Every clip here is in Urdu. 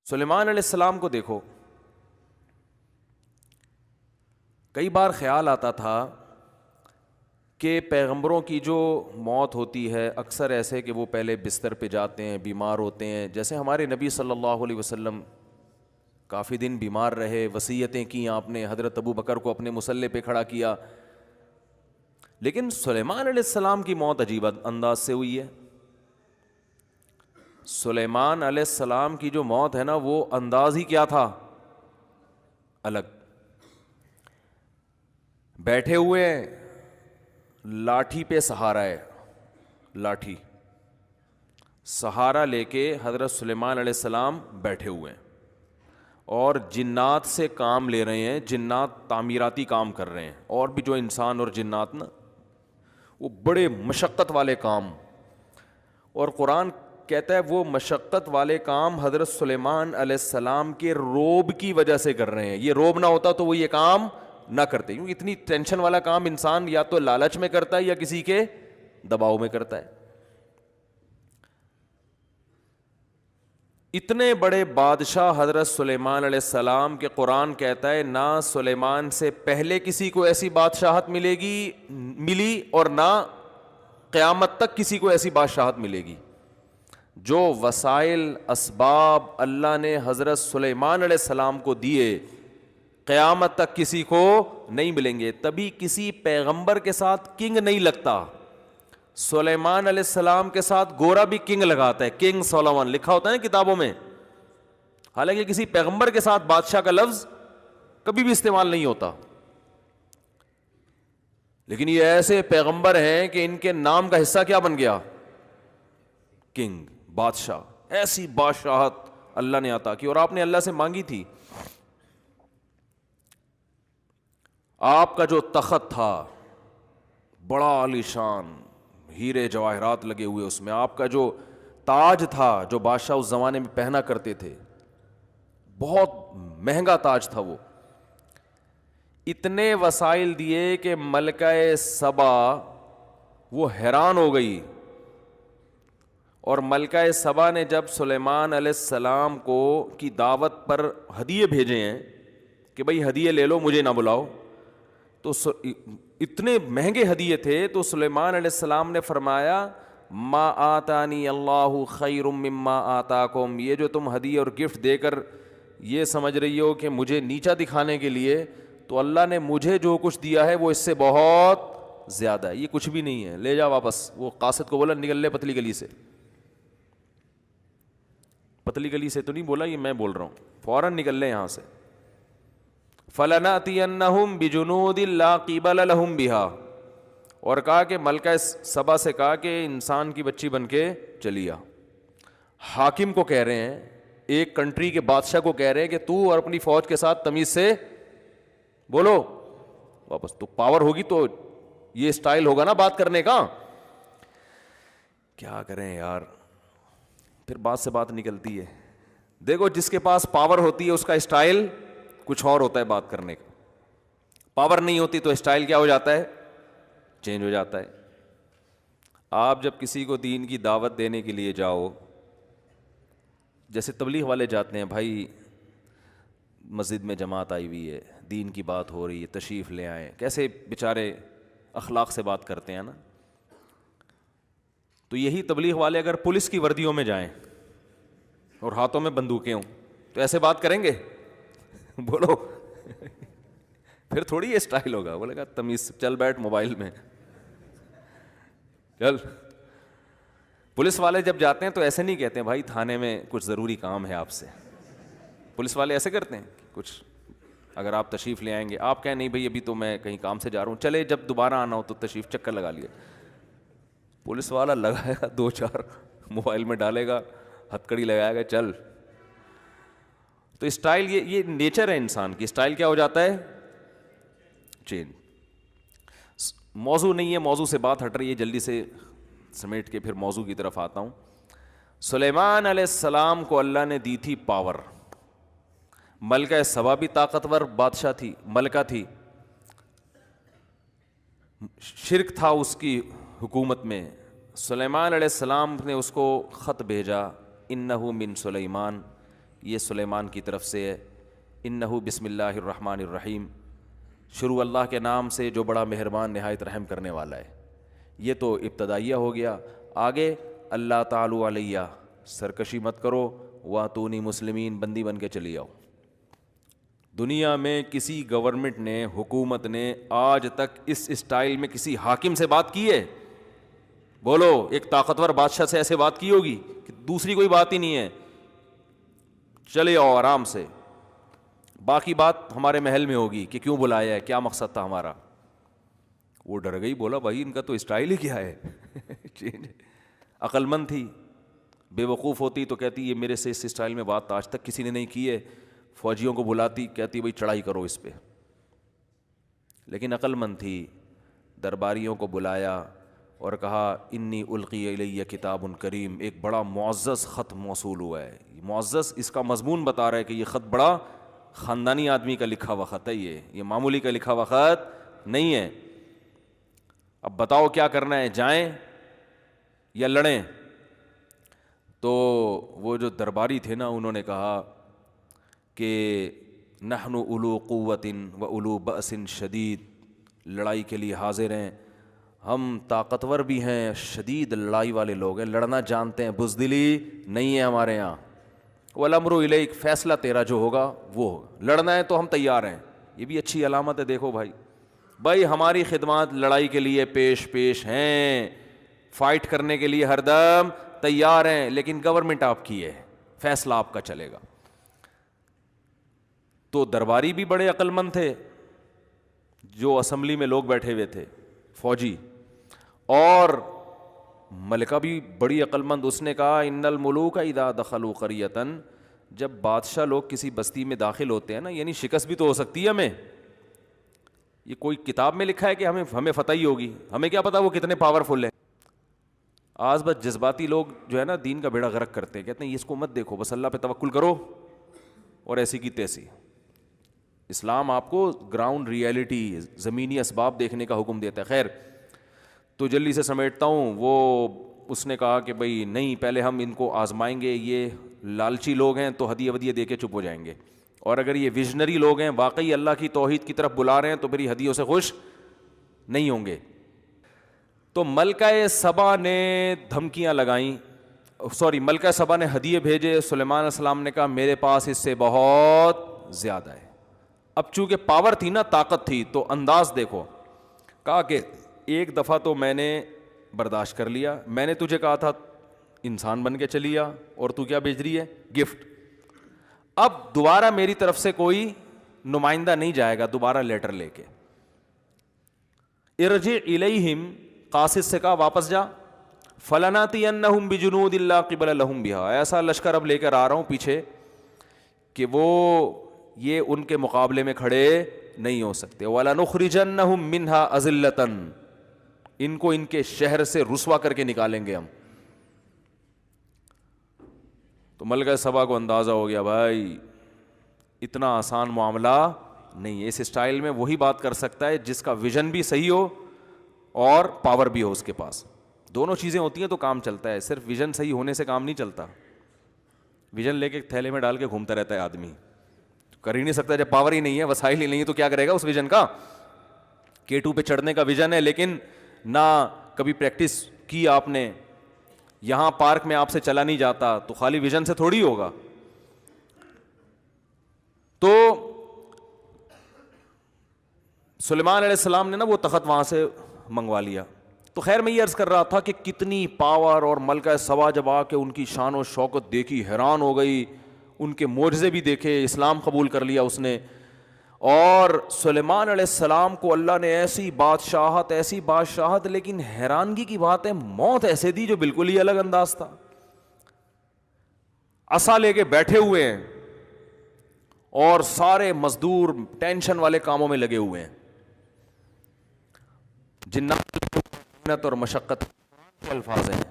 سلیمان علیہ السلام کو دیکھو، کئی بار خیال آتا تھا کہ پیغمبروں کی جو موت ہوتی ہے اکثر ایسے کہ وہ پہلے بستر پہ جاتے ہیں، بیمار ہوتے ہیں، جیسے ہمارے نبی صلی اللہ علیہ وسلم کافی دن بیمار رہے، وصیتیں کی آپ نے، حضرت ابو بکر کو اپنے مصلے پہ کھڑا کیا، لیکن سلیمان علیہ السلام کی موت عجیب انداز سے ہوئی ہے۔ سلیمان علیہ السلام کی جو موت ہے نا، وہ انداز ہی کیا تھا، الگ، بیٹھے ہوئے ہیں، لاٹھی پہ سہارا ہے، لاٹھی سہارا لے کے حضرت سلیمان علیہ السلام بیٹھے ہوئے ہیں اور جنات سے کام لے رہے ہیں، جنات تعمیراتی کام کر رہے ہیں، اور بھی جو انسان اور جنات نا، وہ بڑے مشقت والے کام، اور قرآن کہتا ہے وہ مشقت والے کام حضرت سلیمان علیہ السلام کے روب کی وجہ سے کر رہے ہیں۔ یہ روب نہ ہوتا تو وہ یہ کام نہ کرتے، کیونکہ اتنی ٹینشن والا کام انسان یا تو لالچ میں کرتا ہے یا کسی کے دباؤ میں کرتا ہے۔ اتنے بڑے بادشاہ حضرت سلیمان علیہ السلام کے قرآن کہتا ہے نہ سلیمان سے پہلے کسی کو ایسی بادشاہت ملی اور نہ قیامت تک کسی کو ایسی بادشاہت ملے گی۔ جو وسائل اسباب اللہ نے حضرت سلیمان علیہ السلام کو دیے، قیامت تک کسی کو نہیں ملیں گے۔ تبھی کسی پیغمبر کے ساتھ کنگ نہیں لگتا۔ سلیمان علیہ السلام کے ساتھ گورا بھی کنگ لگاتا ہے، کنگ سولومن لکھا ہوتا ہے نا کتابوں میں، حالانکہ کسی پیغمبر کے ساتھ بادشاہ کا لفظ کبھی بھی استعمال نہیں ہوتا۔ لیکن یہ ایسے پیغمبر ہیں کہ ان کے نام کا حصہ کیا بن گیا، کنگ، بادشاہ۔ ایسی بادشاہت اللہ نے عطا کی، اور آپ نے اللہ سے مانگی تھی۔ آپ کا جو تخت تھا بڑا عالیشان، ہیرے جواہرات لگے ہوئے اس میں، آپ کا جو تاج تھا جو بادشاہ اس زمانے میں پہنا کرتے تھے، بہت مہنگا تاج تھا وہ، اتنے وسائل دیے کہ ملکہ سبا وہ حیران ہو گئی، اور ملکہ سبا نے جب سلیمان علیہ السلام کو کی دعوت پر ہدیے بھیجے ہیں کہ بھئی ہدیے لے لو، مجھے نہ بلاؤ، تو اتنے مہنگے ہدیے تھے، تو سلیمان علیہ السلام نے فرمایا ما آتانی اللہ خیر مما آتاکم، یہ جو تم ہدیے اور گفٹ دے کر یہ سمجھ رہی ہو کہ مجھے نیچا دکھانے کے لیے، تو اللہ نے مجھے جو کچھ دیا ہے وہ اس سے بہت زیادہ ہے، یہ کچھ بھی نہیں ہے، لے جا واپس۔ وہ قاصد کو بولا نکل لے پتلی گلی سے، پتلی گلی سے تو نہیں بولا، یہ میں بول رہا ہوں، فوراً نکل لے یہاں سے۔ فَلَنَأْتِيَنَّهُمْ بِجُنُودٍ لَا قِبَلَ لَهُمْ بِهَا، اور کہا کہ ملکہ سبا سے کہا کہ انسان کی بچی بن کے چلی آ۔ حاکم کو کہہ رہے ہیں، ایک کنٹری کے بادشاہ کو کہہ رہے ہیں کہ تو اور اپنی فوج کے ساتھ تمیز سے بولو واپس، تو پاور ہوگی تو یہ سٹائل ہوگا نا بات کرنے کا۔ کیا کریں یار، پھر بات سے بات نکلتی ہے۔ دیکھو جس کے پاس پاور ہوتی ہے اس کا سٹائل کچھ اور ہوتا ہے بات کرنے کا، پاور نہیں ہوتی تو اسٹائل کیا ہو جاتا ہے، چینج ہو جاتا ہے۔ آپ جب کسی کو دین کی دعوت دینے کے لیے جاؤ، جیسے تبلیغ والے جاتے ہیں، بھائی مسجد میں جماعت آئی ہوئی ہے، دین کی بات ہو رہی ہے، تشریف لے آئیں، کیسے بیچارے اخلاق سے بات کرتے ہیں نا۔ تو یہی تبلیغ والے اگر پولیس کی وردیوں میں جائیں اور ہاتھوں میں بندوقیں ہوں تو ایسے بات کریں گے؟ بولو پھر تھوڑی یہ اسٹائل ہوگا، بولے گا تمیز چل بیٹھ موبائل میں چل۔ پولیس والے جب جاتے ہیں تو ایسے نہیں کہتے ہیں بھائی تھانے میں کچھ ضروری کام ہے آپ سے، پولیس والے ایسے کرتے ہیں کچھ اگر آپ تشریف لے آئیں گے، آپ کہیں نہیں بھائی ابھی تو میں کہیں کام سے جا رہا ہوں، چلے جب دوبارہ آنا ہو تو تشریف چکر لگا لیے۔ پولیس والا لگائے گا دو چار موبائل میں ڈالے گا، ہتھکڑی لگائے گا، چل۔ تو اسٹائل یہ نیچر ہے انسان کی، اسٹائل کیا ہو جاتا ہے، چینج۔ موضوع نہیں ہے، موضوع سے بات ہٹ رہی ہے، جلدی سے سمیٹ کے پھر موضوع کی طرف آتا ہوں۔ سلیمان علیہ السلام کو اللہ نے دی تھی پاور، ملکہ سبا بھی طاقتور بادشاہ تھی، ملکہ تھی، شرک تھا اس کی حکومت میں۔ سلیمان علیہ السلام نے اس کو خط بھیجا، انہ من سلیمان، یہ سلیمان کی طرف سے ہے. انہو بسم اللہ الرحمن الرحیم، شروع اللہ کے نام سے جو بڑا مہربان نہایت رحم کرنے والا ہے. یہ تو ابتدائیہ ہو گیا. آگے اللہ تعالی علیہ، سرکشی مت کرو، واتونی مسلمین، بندی بن کے چلی آؤ. دنیا میں کسی گورنمنٹ نے، حکومت نے آج تک اس اسٹائل میں کسی حاکم سے بات کی ہے؟ بولو، ایک طاقتور بادشاہ سے ایسے بات کی ہوگی کہ دوسری کوئی بات ہی نہیں ہے، چلے آؤ آرام سے، باقی بات ہمارے محل میں ہوگی کہ کیوں بلایا ہے، کیا مقصد تھا ہمارا. وہ ڈر گئی، بولا بھائی ان کا تو اسٹائل ہی کیا ہے. عقل مند تھی، بے وقوف ہوتی تو کہتی یہ میرے سے اس اسٹائل میں بات آج تک کسی نے نہیں کی ہے. فوجیوں کو بلاتی، کہتی بھائی چڑھائی کرو اس پہ. لیکن عقل مند تھی، درباریوں کو بلایا اور کہا انی القی الیہ کتاب کریم، ایک بڑا معزز خط موصول ہوا ہے. معزز اس کا مضمون بتا رہا ہے کہ یہ خط بڑا خاندانی آدمی کا لکھا ہوا خط ہے، یہ معمولی کا لکھا ہوا خط نہیں ہے. اب بتاؤ کیا کرنا ہے، جائیں یا لڑیں؟ تو وہ جو درباری تھے نا، انہوں نے کہا کہ نحن اولو قوت و اولو بأس شدید، لڑائی کے لیے حاضر ہیں، ہم طاقتور بھی ہیں، شدید لڑائی والے لوگ ہیں، لڑنا جانتے ہیں، بزدلی نہیں ہے ہمارے یہاں. والامر الیک، فیصلہ تیرا جو ہوگا وہ ہوگا، لڑنا ہے تو ہم تیار ہیں. یہ بھی اچھی علامت ہے. دیکھو بھائی ہماری خدمات لڑائی کے لیے پیش ہیں، فائٹ کرنے کے لیے ہر دم تیار ہیں، لیکن گورنمنٹ آپ کی ہے، فیصلہ آپ کا چلے گا. تو درباری بھی بڑے عقل مند تھے، جو اسمبلی میں لوگ بیٹھے ہوئے تھے فوجی، اور ملکہ بھی بڑی عقل مند. اس نے کہا ان الملوک اذا دخلوا قریۃ، جب بادشاہ لوگ کسی بستی میں داخل ہوتے ہیں نا، یعنی شکست بھی تو ہو سکتی ہے ہمیں. یہ کوئی کتاب میں لکھا ہے کہ ہمیں فتح ہی ہوگی؟ ہمیں کیا پتا وہ کتنے پاورفل ہیں. آج بس جذباتی لوگ جو ہے نا دین کا بیڑا غرق کرتے ہیں، کہتے ہیں اس کو مت دیکھو، بس اللہ پہ توکل کرو اور ایسی کی تیسی. اسلام آپ کو گراؤنڈ ریئلٹی، زمینی اسباب دیکھنے کا حکم دیتا ہے. خیر تو جلدی سے سمیٹتا ہوں. اس نے کہا کہ بھئی نہیں، پہلے ہم ان کو آزمائیں گے، یہ لالچی لوگ ہیں تو ہدیہ ودیہ دے کے چپ ہو جائیں گے، اور اگر یہ ویژنری لوگ ہیں، واقعی اللہ کی توحید کی طرف بلا رہے ہیں، تو پھر یہ ہدیوں سے خوش نہیں ہوں گے. تو ملکہ سبا نے دھمکیاں لگائیں، ملکہ سبا نے ہدیے بھیجے. سلیمان علیہ السلام نے کہا میرے پاس اس سے بہت زیادہ ہے. اب چونکہ پاور تھی نا، طاقت تھی، تو انداز دیکھو. کہا کہ ایک دفعہ تو میں نے برداشت کر لیا، میں نے تجھے کہا تھا انسان بن کے چلی آ، اور تو کیا بھیج رہی ہے؟ گفٹ. اب دوبارہ میری طرف سے کوئی نمائندہ نہیں جائے گا دوبارہ لیٹر لے کے. ارجع الیہم، قاصد سے کہا واپس جا. فلناتینہم بجنود لا قبل لہم بہا، ایسا لشکر اب لے کر آ رہا ہوں پیچھے کہ وہ یہ ان کے مقابلے میں کھڑے نہیں ہو سکتے. وَلَنُخْرِجَنَّهُمْ مِنْهَا أَذِلَّةً، ان کو ان کے شہر سے رسوا کر کے نکالیں گے ہم. تو ملکہ سبا کو اندازہ ہو گیا بھائی اتنا آسان معاملہ نہیں ہے. اس اسٹائل میں وہی بات کر سکتا ہے جس کا ویژن بھی صحیح ہو اور پاور بھی ہو اس کے پاس. دونوں چیزیں ہوتی ہیں تو کام چلتا ہے. صرف ویژن صحیح ہونے سے کام نہیں چلتا. ویژن لے کے تھیلے میں ڈال کے گھومتا رہتا ہے آدمی، کر ہی نہیں سکتا. جب پاور ہی نہیں ہے، وسائل ہی نہیں ہے، تو کیا کرے گا اس ویژن کا؟ K2 پہ چڑھنے کا ویژن ہے، لیکن نہ کبھی پریکٹس کی آپ نے، یہاں پارک میں آپ سے چلا نہیں جاتا، تو خالی ویژن سے تھوڑی ہوگا. تو سلیمان علیہ السلام نے نا وہ تخت وہاں سے منگوا لیا. تو خیر میں یہ عرض کر رہا تھا کہ کتنی پاور، اور ملکہ سبا جب آ کے ان کی شان و شوکت دیکھی حیران ہو گئی، ان کے معجزے بھی دیکھے، اسلام قبول کر لیا اس نے. اور سلیمان علیہ السلام کو اللہ نے ایسی بادشاہت، لیکن حیرانگی کی بات ہے موت ایسے دی جو بالکل ہی الگ انداز تھا. عصا لے کے بیٹھے ہوئے ہیں اور سارے مزدور ٹینشن والے کاموں میں لگے ہوئے ہیں. جنات اور مشقت کے الفاظ ہیں.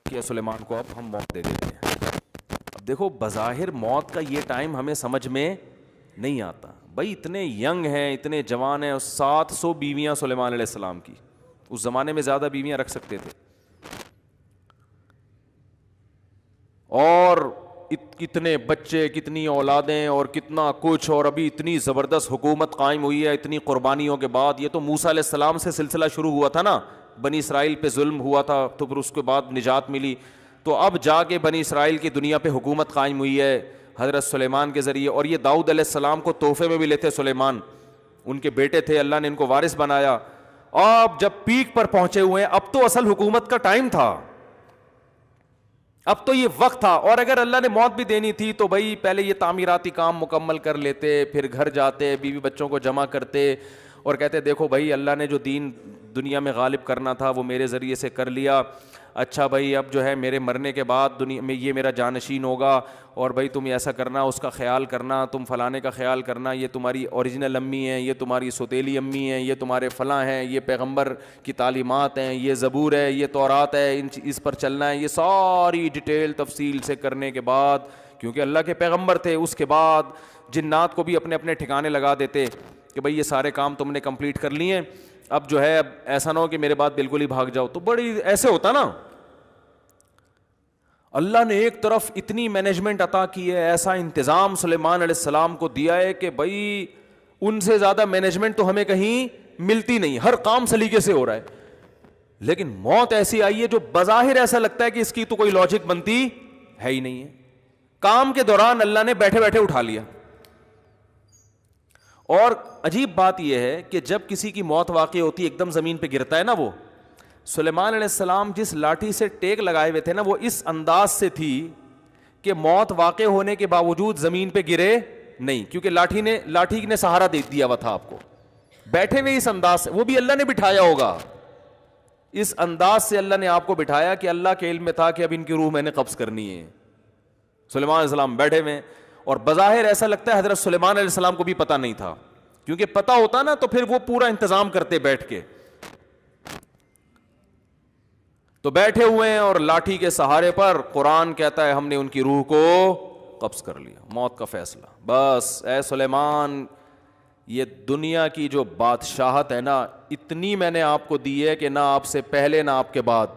کیا سلیمان کو اب ہم موت دے دیتے ہیں. اب دیکھو بظاہر موت کا یہ ٹائم ہمیں سمجھ میں نہیں آتا. بھائی اتنے ینگ ہیں، اتنے جوان ہیں، 700 بیویاں سلیمان علیہ السلام کی. اس زمانے میں زیادہ بیویاں رکھ سکتے تھے. اور کتنے بچے, کتنی اولادیں اور کتنا کچھ, اور ابھی اتنی زبردست حکومت قائم ہوئی ہے اتنی قربانیوں کے بعد. یہ تو موسیٰ علیہ السلام سے سلسلہ شروع ہوا تھا نا, بنی اسرائیل پہ ظلم ہوا تھا تو پھر اس کے بعد نجات ملی, تو اب جا کے بنی اسرائیل کی دنیا پہ حکومت قائم ہوئی ہے حضرت سلیمان کے ذریعے. اور یہ داؤد علیہ السلام کو تحفے میں بھی لیتے سلیمان, ان کے بیٹے تھے, اللہ نے ان کو وارث بنایا. اب جب پیک پر پہنچے ہوئے ہیں, اب تو اصل حکومت کا ٹائم تھا, اب تو یہ وقت تھا. اور اگر اللہ نے موت بھی دینی تھی تو بھائی پہلے یہ تعمیراتی کام مکمل کر لیتے, پھر گھر جاتے, بیوی بچوں کو جمع کرتے اور کہتے دیکھو بھائی اللہ نے جو دین دنیا میں غالب کرنا تھا وہ میرے ذریعے سے کر لیا. اچھا بھائی اب جو ہے میرے مرنے کے بعد دنیا میں یہ میرا جانشین ہوگا, اور بھائی تم ایسا کرنا, اس کا خیال کرنا, تم فلانے کا خیال کرنا, یہ تمہاری اوریجنل امی ہیں, یہ تمہاری سوتیلی امی ہیں, یہ تمہارے فلاں ہیں, یہ پیغمبر کی تعلیمات ہیں, یہ زبور ہے, یہ تورات ہے, اس پر چلنا ہے. یہ ساری ڈیٹیل تفصیل سے کرنے کے بعد, کیونکہ اللہ کے پیغمبر تھے, اس کے بعد جنات کو بھی اپنے اپنے ٹھکانے لگا دیتے کہ بھئی یہ سارے کام تم نے کمپلیٹ کر لیے, اب جو ہے اب ایسا نہ ہو کہ میرے بعد بالکل ہی بھاگ جاؤ. تو بڑی ایسے ہوتا نا, اللہ نے ایک طرف اتنی مینجمنٹ عطا کی ہے, ایسا انتظام سلیمان علیہ السلام کو دیا ہے کہ بھئی ان سے زیادہ مینجمنٹ تو ہمیں کہیں ملتی نہیں, ہر کام سلیقے سے ہو رہا ہے. لیکن موت ایسی آئی ہے جو بظاہر ایسا لگتا ہے کہ اس کی تو کوئی لاجک بنتی ہے ہی نہیں ہے. کام کے دوران اللہ نے بیٹھے بیٹھے اٹھا لیا. اور عجیب بات یہ ہے کہ جب کسی کی موت واقع ہوتی ہے ایک دم زمین پہ گرتا ہے نا, وہ سلیمان علیہ السلام جس لاٹھی سے ٹیک لگائے ہوئے تھے نا, وہ اس انداز سے تھی کہ موت واقع ہونے کے باوجود زمین پہ گرے نہیں, کیونکہ لاٹھی نے سہارا دے دیا ہوا تھا آپ کو. بیٹھے ہوئے اس انداز سے, وہ بھی اللہ نے بٹھایا ہوگا, اس انداز سے اللہ نے آپ کو بٹھایا کہ اللہ کے علم میں تھا کہ اب ان کی روح میں نے قبض کرنی ہے. سلیمان علیہ السلام بیٹھے ہوئے, اور بظاہر ایسا لگتا ہے حضرت سلیمان علیہ السلام کو بھی پتہ نہیں تھا, کیونکہ پتہ ہوتا نا تو پھر وہ پورا انتظام کرتے بیٹھ کے. تو بیٹھے ہوئے ہیں اور لاٹھی کے سہارے پر قرآن کہتا ہے ہم نے ان کی روح کو قبض کر لیا, موت کا فیصلہ. بس اے سلیمان, یہ دنیا کی جو بادشاہت ہے نا, اتنی میں نے آپ کو دی ہے کہ نہ آپ سے پہلے نہ آپ کے بعد,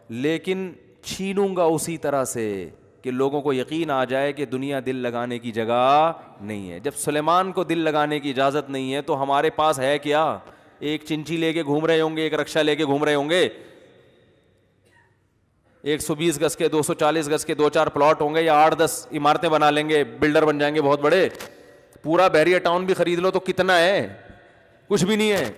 لیکن چھینوں گا اسی طرح سے کہ لوگوں کو یقین آ جائے کہ دنیا دل لگانے کی جگہ نہیں ہے. جب سلیمان کو دل لگانے کی اجازت نہیں ہے تو ہمارے پاس ہے کیا؟ ایک چنچی لے کے گھوم رہے ہوں گے, ایک رکشا لے کے گھوم رہے ہوں گے, 120 گز کے 240 گز کے 2-4 پلاٹ ہوں گے, یا 8-10 عمارتیں بنا لیں گے, بلڈر بن جائیں گے بہت بڑے. پورا بحریہ ٹاؤن بھی خرید لو تو کتنا ہے؟ کچھ بھی نہیں ہے.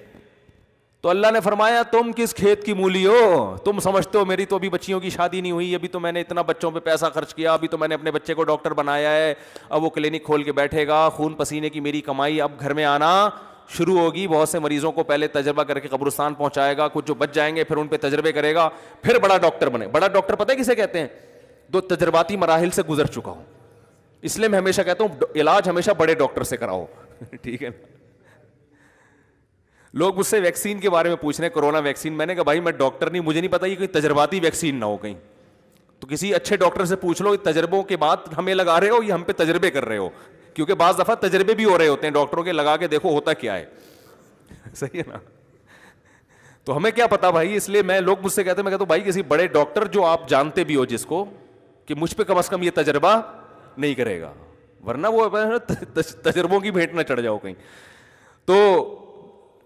تو اللہ نے فرمایا تم کس کھیت کی مولی ہو, تم سمجھتے ہو میری تو ابھی بچیوں کی شادی نہیں ہوئی, ابھی تو میں نے اتنا بچوں پہ پیسہ خرچ کیا, ابھی تو میں نے اپنے بچے کو ڈاکٹر بنایا ہے, اب وہ کلینک کھول کے بیٹھے گا, خون پسینے کی میری کمائی اب گھر میں آنا شروع ہوگی. بہت سے مریضوں کو پہلے تجربہ کر کے قبرستان پہنچائے گا, کچھ جو بچ جائیں گے پھر ان پہ تجربے کرے گا, پھر بڑا ڈاکٹر بنے. بڑا ڈاکٹر پتہ ہے کسے کہتے ہیں؟ جو تجرباتی مراحل سے گزر چکا ہوں. اس لیے میں ہمیشہ کہتا ہوں علاج ہمیشہ بڑے ڈاکٹر سے کراؤ. ٹھیک ہے. لوگ مجھ سے ویکسین کے بارے میں پوچھ رہے ہیں, کرونا ویکسین. میں نے کہا بھائی میں ڈاکٹر نہیں, مجھے نہیں پتا یہ کوئی تجرباتی ویکسین نہ ہو کہیں, تو کسی اچھے ڈاکٹر سے پوچھ لو تجربوں کے بعد ہمیں لگا رہے ہو یا ہم پہ تجربے کر رہے ہو, کیونکہ بعض دفعہ تجربے بھی ہو رہے ہوتے ہیں ڈاکٹروں کے, لگا کے دیکھو ہوتا کیا ہے. صحیح ہے نا؟ تو ہمیں کیا پتا بھائی. اس لیے میں لوگ مجھ سے کہتے ہیں, میں کہتا ہوں بھائی کسی بڑے ڈاکٹر جو آپ جانتے بھی ہو جس کو, کہ مجھ پہ کم از کم یہ تجربہ نہیں کرے گا, ورنہ وہ تجربوں کی بھیٹ نہ چڑھ جاؤ کہیں. تو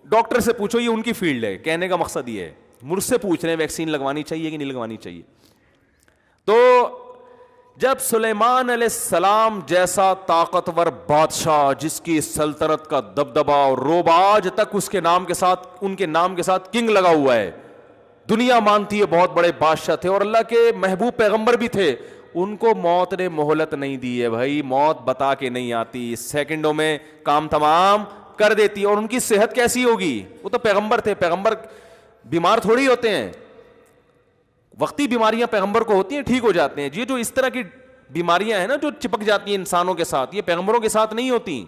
ڈاکٹر سے پوچھو, یہ ان کی فیلڈ ہے. کہنے کا مقصد یہ ہے, مجھ سے پوچھ رہے ہیں ویکسین لگوانی چاہیے کہ نہیں لگوانی چاہیے. تو جب سلیمان علیہ السلام جیسا طاقتور بادشاہ جس کی سلطنت کا دبدبہ اور روب آج تک اس کے نام کے ساتھ, ان کے نام کے ساتھ کنگ لگا ہوا ہے, دنیا مانتی ہے بہت بڑے بادشاہ تھے اور اللہ کے محبوب پیغمبر بھی تھے, ان کو موت نے مہلت نہیں دی ہے بھائی. موت بتا کے نہیں آتی, سیکنڈوں میں کام تمام کر دیتی. اور ان کی صحت کیسی ہوگی؟ وہ تو پیغمبر تھے, پیغمبر بیمار تھوڑی ہوتے ہیں, وقتی بیماریاں پیغمبر کو ہوتی ہیں, ٹھیک ہو جاتے ہیں. یہ جو اس طرح کی بیماریاں ہیں نا جو چپک جاتی ہیں انسانوں کے ساتھ, یہ پیغمبروں کے ساتھ نہیں ہوتی,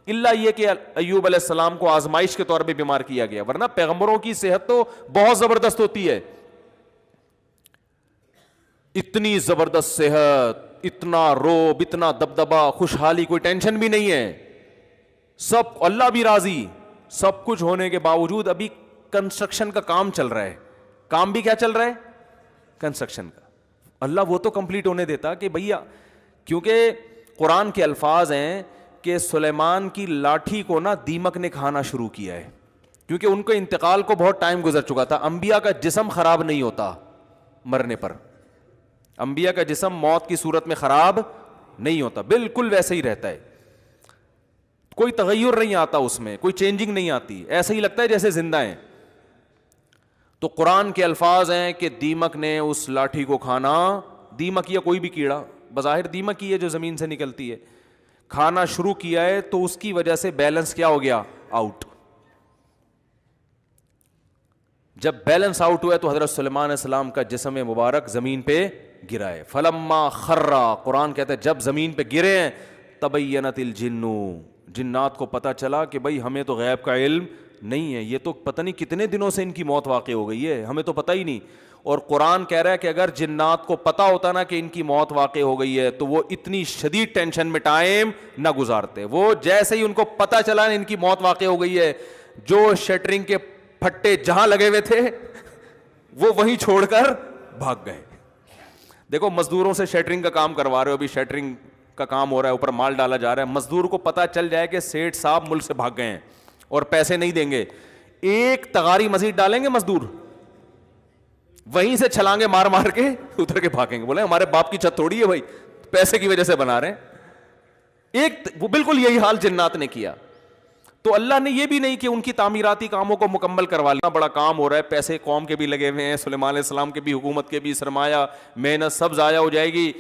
الا یہ کہ ایوب علیہ السلام کو آزمائش کے طور پہ بیمار کیا گیا, ورنہ پیغمبروں کی صحت تو بہت زبردست ہوتی ہے. اتنی زبردست صحت, اتنا روب, اتنا دبدبا, خوشحالی, کوئی ٹینشن بھی نہیں ہے, سب اللہ بھی راضی, سب کچھ ہونے کے باوجود ابھی کنسٹرکشن کا کام چل رہا ہے, کام بھی کیا چل رہا ہے, کنسٹرکشن کا. اللہ وہ تو کمپلیٹ ہونے دیتا کہ بھیا, کیونکہ قرآن کے الفاظ ہیں کہ سلیمان کی لاٹھی کو نا دیمک نے کھانا شروع کیا ہے, کیونکہ ان کے انتقال کو بہت ٹائم گزر چکا تھا. انبیاء کا جسم خراب نہیں ہوتا مرنے پر, انبیاء کا جسم موت کی صورت میں خراب نہیں ہوتا, بالکل ویسے ہی رہتا ہے, کوئی تغیر نہیں آتا اس میں, کوئی چینجنگ نہیں آتی, ایسا ہی لگتا ہے جیسے زندہ ہیں. تو قرآن کے الفاظ ہیں کہ دیمک نے اس لاٹھی کو کھانا, دیمک یا کوئی بھی کیڑا, بظاہر دیمک ہی ہے جو زمین سے نکلتی ہے, کھانا شروع کیا ہے, تو اس کی وجہ سے بیلنس کیا ہو گیا, آؤٹ. جب بیلنس آؤٹ ہوا ہے تو حضرت سلیمان علیہ السلام کا جسم مبارک زمین پہ گرا ہے. فلما خرّا, قرآن کہتا ہے جب زمین پہ گرے ہیں, تبینت الجن, جنات کو پتہ چلا کہ بھائی ہمیں تو غیب کا علم نہیں ہے, یہ تو پتہ نہیں کتنے دنوں سے ان کی موت واقع ہو گئی ہے, ہمیں تو پتہ ہی نہیں. اور قرآن کہہ رہا ہے کہ اگر جنات کو پتہ ہوتا نا کہ ان کی موت واقع ہو گئی ہے تو وہ اتنی شدید ٹینشن میں ٹائم نہ گزارتے. وہ جیسے ہی ان کو پتہ چلا ان کی موت واقع ہو گئی ہے, جو شٹرنگ کے پھٹے جہاں لگے ہوئے تھے وہ وہیں چھوڑ کر بھاگ گئے. دیکھو مزدوروں سے شٹرنگ کا کام کروا رہے ہو, ابھی شٹرنگ کا کام ہو رہا ہے, اوپر مال ڈالا جا رہا ہے, مزدور کو پتہ چل جائے کہ سیٹھ صاحب ملک سے بھاگ گئے ہیں اور پیسے نہیں دیں گے, ایک تغاری مزید ڈالیں گے مزدور, وہیں سے چھلانگے مار مار کے اتر کے بھاگیں گے, بولے ہمارے باپ کی چھت تھوڑی ہے بھائی, پیسے کی وجہ سے بنا رہے ہیں. ایک وہ بالکل یہی حال جنات نے کیا. تو اللہ نے یہ بھی نہیں کہ ان کی تعمیراتی کاموں کو مکمل کروا لیا, بڑا کام ہو رہا ہے, پیسے قوم کے بھی لگے ہوئے ہیں, سلیمان علیہ السلام کے بھی, حکومت کے بھی, سرمایہ محنت سب ضائع ہو جائے گی,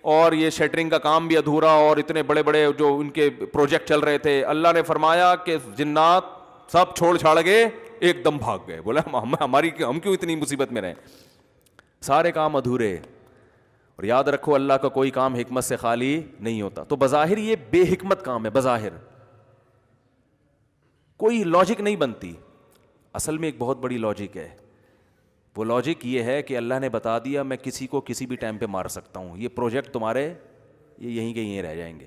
اور یہ شٹرنگ کا کام بھی ادھورا, اور اتنے بڑے بڑے جو ان کے پروجیکٹ چل رہے تھے. اللہ نے فرمایا کہ جنات سب چھوڑ چھاڑ کے ایک دم بھاگ گئے, بولا ہم کیوں اتنی مصیبت میں رہیں, سارے کام ادھورے. اور یاد رکھو اللہ کا کوئی کام حکمت سے خالی نہیں ہوتا. تو بظاہر یہ بے حکمت کام ہے, بظاہر کوئی لاجک نہیں بنتی, اصل میں ایک بہت بڑی لاجک ہے. وہ لاجک یہ ہے کہ اللہ نے بتا دیا میں کسی کو کسی بھی ٹائم پہ مار سکتا ہوں, یہ پروجیکٹ تمہارے یہ یہیں کے یہیں رہ جائیں گے.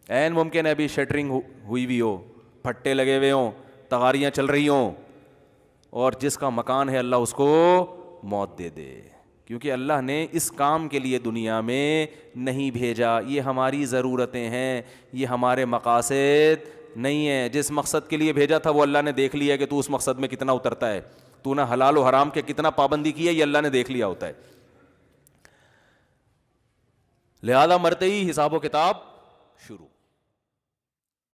عین ممکن ہے ابھی شٹرنگ ہوئی بھی ہو, پھٹے لگے ہوئے ہوں, تغاریاں چل رہی ہوں, اور جس کا مکان ہے اللہ اس کو موت دے دے, کیونکہ اللہ نے اس کام کے لیے دنیا میں نہیں بھیجا. یہ ہماری ضرورتیں ہیں, یہ ہمارے مقاصد نہیں ہے. جس مقصد کے لیے بھیجا تھا وہ اللہ نے دیکھ لیا کہ تو اس مقصد میں کتنا اترتا ہے, تو نہ حلال و حرام کے کتنا پابندی کی ہے, یہ اللہ نے دیکھ لیا ہوتا ہے. لہذا مرتے ہی حساب و کتاب شروع.